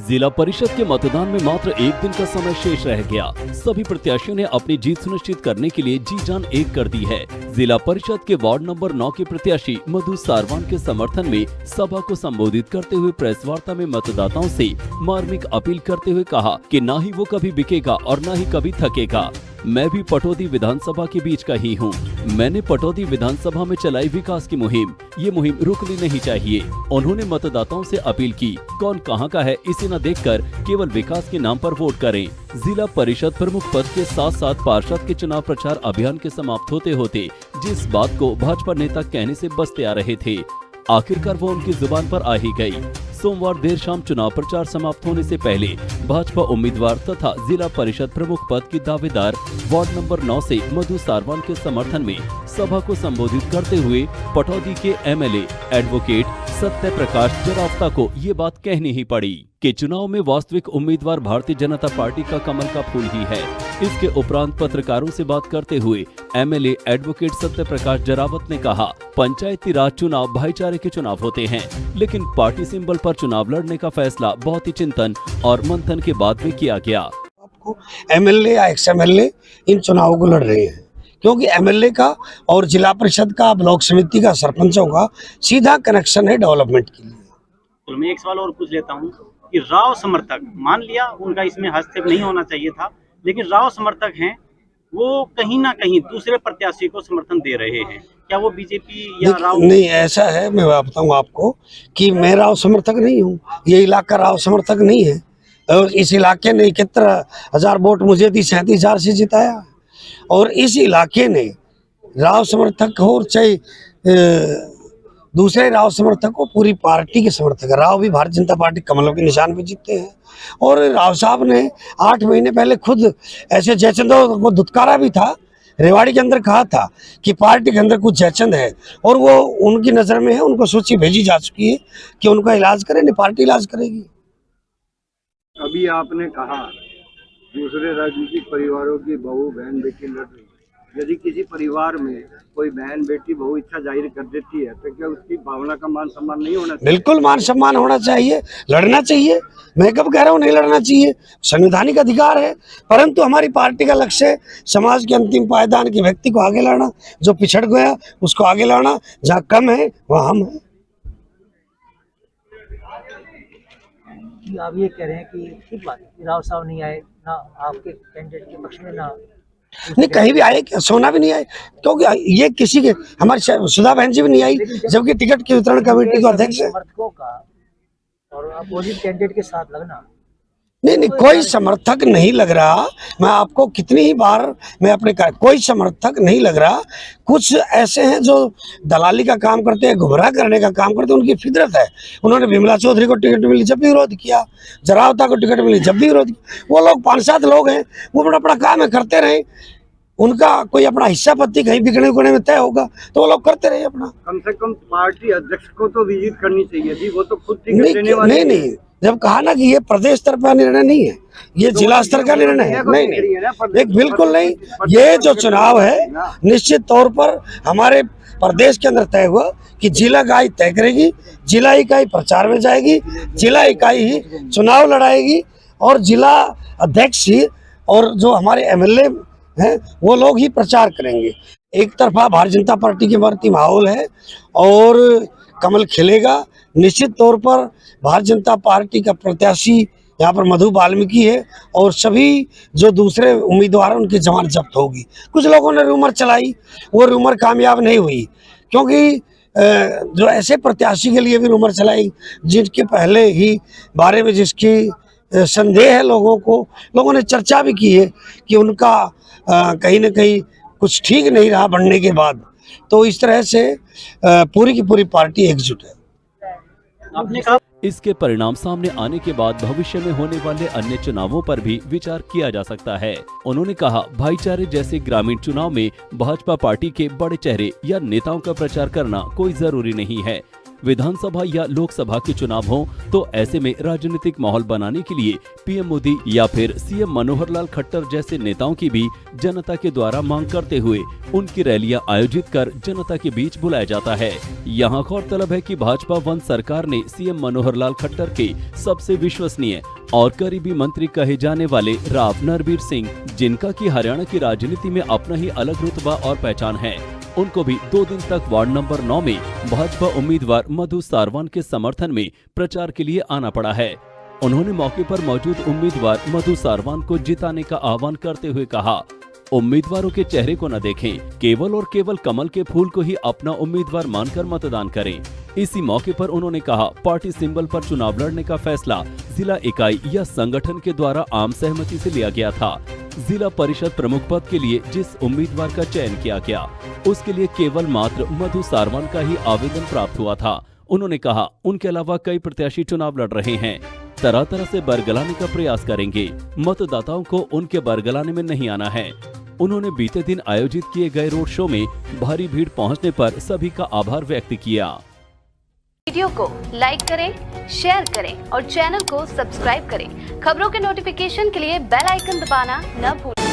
जिला परिषद के मतदान में मात्र एक दिन का समय शेष रह गया। सभी प्रत्याशियों ने अपनी जीत सुनिश्चित करने के लिए जी जान एक कर दी है। जिला परिषद के वार्ड नंबर 9 के प्रत्याशी मधु सारवान के समर्थन में सभा को संबोधित करते हुए प्रेस वार्ता में मतदाताओं से मार्मिक अपील करते हुए कहा कि ना ही वो कभी बिकेगा और ना ही कभी थकेगा। मैं भी पटौदी विधानसभा के बीच का ही हूँ। मैंने पटौदी विधानसभा में चलाई विकास की मुहिम। ये मुहिम रुकनी नहीं चाहिए। उन्होंने मतदाताओं से अपील की, कौन कहाँ का है इसे न देखकर केवल विकास के नाम पर वोट करें। जिला परिषद प्रमुख पद के साथ साथ पार्षद के चुनाव प्रचार अभियान के समाप्त होते होते जिस बात को भाजपा नेता कहने से बचते आ रहे थे, आखिरकार वो उनकी जुबान पर आ ही गई। सोमवार देर शाम चुनाव प्रचार समाप्त होने से पहले भाजपा उम्मीदवार तथा जिला परिषद प्रमुख पद की दावेदार वार्ड नंबर 9 से मधु सारवान के समर्थन में सभा को संबोधित करते हुए पटौदी के एमएलए एडवोकेट सत्य प्रकाश जरावता को ये बात कहनी ही पड़ी कि चुनाव में वास्तविक उम्मीदवार भारतीय जनता पार्टी का कमल का फूल ही है। इसके उपरांत पत्रकारों से बात करते हुए एमएलए एडवोकेट सत्य प्रकाश जरावत ने कहा, पंचायती राज चुनाव भाईचारे के चुनाव होते हैं, लेकिन पार्टी सिंबल पर चुनाव लड़ने का फैसला बहुत ही चिंतन और मंथन के बाद में किया गया। आपको एमएलए या एक्स एमएलए इन चुनावों को लड़ रहे हैं, क्योंकि एमएलए का और जिला परिषद का, ब्लॉक समिति का, सरपंचों का सीधा कनेक्शन है डेवलपमेंट के लिए। तो मैं एक सवाल और पूछ लेता हूँ कि राव समर्थक, मान लिया उनका इसमें हस्तक्षेप नहीं होना चाहिए था, लेकिन राव समर्थक हैं, वो कहीं ना कहीं दूसरे प्रत्याशी को समर्थन दे रहे हैं, क्या वो बीजेपी या राव? नहीं, ऐसा है, मैं बताऊँ आपको कि मैं राव समर्थक नहीं हूँ। ये इलाका राव समर्थक नहीं है और इस इलाके ने 71,000 वोट मुझे दी, 37,000 से जिताया। और इस इलाके ने राव समर्थक हो चाहे दूसरे राव समर्थक को, पूरी पार्टी के समर्थक है। राव भी भारतीय जनता पार्टी कमलों के निशान पे जीतते हैं। और राव साहब ने 8 महीने पहले खुद ऐसे जयचंद को धुतकारा भी था, रेवाड़ी के अंदर कहा था कि पार्टी के अंदर कुछ जयचंद है और वो उनकी नज़र में है, उनको सूची भेजी जा चुकी है कि उनका इलाज करें, नहीं पार्टी इलाज करेगी। अभी आपने कहा दूसरे राजनीतिक परिवारों की बहू बहन बेटी लड़ रही है, यदि किसी परिवार में कोई बहन बेटी बहु इच्छा जाहिर कर देती है तो क्या उसकी भावना का मान सम्मान नहीं होना चाहिए? बिल्कुल मान सम्मान होना चाहिए, लड़ना चाहिए। मैं कब कह रहा हूँ नहीं लड़ना चाहिए, संवैधानिक अधिकार है, परंतु हमारी पार्टी का लक्ष्य है समाज के अंतिम पायदान के व्यक्ति को आगे लाना, जो पिछड़ गया उसको आगे लाना, जहाँ कम है वहाँ हम हैं। आप ये कह रहे हैं कि ठीक बात है, राव साहब नहीं आए, ना आपके कैंडिडेट के पक्ष में, ना नहीं कहीं भी आए, सोना भी नहीं आए, क्योंकि ये किसी के, हमारी सुधा बहन जी भी नहीं आई, जबकि टिकट की वितरण कमेटी का अध्यक्ष है। समर्थकों का और अपोजिट कैंडिडेट के साथ लगना, नहीं, कोई समर्थक नहीं लग रहा। मैं आपको कितनी ही बार मैं अपने कोई समर्थक नहीं लग रहा। कुछ ऐसे हैं जो दलाली का काम करते हैं, गुमराह करने का काम करते हैं, उनकी फितरत है। उन्होंने विमला चौधरी को टिकट मिली जब भी विरोध किया, जरावता को टिकट मिली जब भी विरोध किया। वो लोग 5-7 लोग हैं, वो अपना अपना काम है, करते रहे। उनका कोई अपना हिस्सा पत्ती कहीं बिकने उकने में तय होगा तो वो लोग करते रहे अपना। कम से कम पार्टी अध्यक्ष को तो विजिट करनी चाहिए थी, वो तो खुद टिकट देने वाले नहीं, जब कहा ना कि ये प्रदेश स्तर का निर्णय नहीं है, ये जिला स्तर का निर्णय है। नहीं, एक बिल्कुल नहीं। ये जो चुनाव है निश्चित तौर पर हमारे प्रदेश के अंदर तय हुआ कि जिला इकाई तय करेगी, जिला इकाई प्रचार में जाएगी, जिला इकाई ही चुनाव लड़ाएगी और जिला अध्यक्ष ही और जो हमारे एमएलए हैं वो लोग ही प्रचार करेंगे। एक तरफा भारतीय जनता पार्टी के प्रति माहौल है और कमल खिलेगा। निश्चित तौर पर भारतीय जनता पार्टी का प्रत्याशी यहाँ पर मधु वाल्मीकि है और सभी जो दूसरे उम्मीदवार हैं उनकी जमानत जब्त होगी। कुछ लोगों ने रूमर चलाई, वो रूमर कामयाब नहीं हुई, क्योंकि जो ऐसे प्रत्याशी के लिए भी रूमर चलाई जिनके पहले ही बारे में जिसकी संदेह है लोगों ने चर्चा भी की है कि उनका कहीं न कहीं कुछ ठीक नहीं रहा बनने के बाद। तो इस तरह से पूरी की पूरी पार्टी एकजुट है। आपने कहा इसके परिणाम सामने आने के बाद भविष्य में होने वाले अन्य चुनावों पर भी विचार किया जा सकता है। उन्होंने कहा, भाईचारे जैसे ग्रामीण चुनाव में भाजपा पार्टी के बड़े चेहरे या नेताओं का प्रचार करना कोई जरूरी नहीं है। विधानसभा या लोकसभा के चुनाव हो तो ऐसे में राजनीतिक माहौल बनाने के लिए पीएम मोदी या फिर सीएम मनोहर लाल खट्टर जैसे नेताओं की भी जनता के द्वारा मांग करते हुए उनकी रैलियां आयोजित कर जनता के बीच बुलाया जाता है। यहाँ गौरतलब है कि भाजपा वन सरकार ने सीएम मनोहर लाल खट्टर के सबसे विश्वसनीय और करीबी मंत्री कहे जाने वाले राव नरबीर सिंह, जिनका की हरियाणा की राजनीति में अपना ही अलग रुतबा और पहचान है, उनको भी 2 दिन तक वार्ड नंबर 9 में भाजपा उम्मीदवार मधु सारवान के समर्थन में प्रचार के लिए आना पड़ा है। उन्होंने मौके पर मौजूद उम्मीदवार मधु सारवान को जिताने का आह्वान करते हुए कहा, उम्मीदवारों के चेहरे को न देखें, केवल और केवल कमल के फूल को ही अपना उम्मीदवार मानकर मतदान करें। इसी मौके पर उन्होंने कहा, पार्टी सिंबल पर चुनाव लड़ने का फैसला जिला इकाई या संगठन के द्वारा आम सहमति से लिया गया था। जिला परिषद प्रमुख पद के लिए जिस उम्मीदवार का चयन किया गया, उसके लिए केवल मात्र मधु सारवान का ही आवेदन प्राप्त हुआ था। उन्होंने कहा, उनके अलावा कई प्रत्याशी चुनाव लड़ रहे हैं, तरह तरह से बरगलाने का प्रयास करेंगे। मतदाताओं को उनके बरगलाने में नहीं आना है। उन्होंने बीते दिन आयोजित किए गए रोड शो में भारी भीड़ पहुंचने पर सभी का आभार व्यक्त किया। वीडियो को लाइक करें, शेयर करें और चैनल को सब्सक्राइब करें। खबरों के नोटिफिकेशन के लिए बेल आइकन दबाना न भूलें।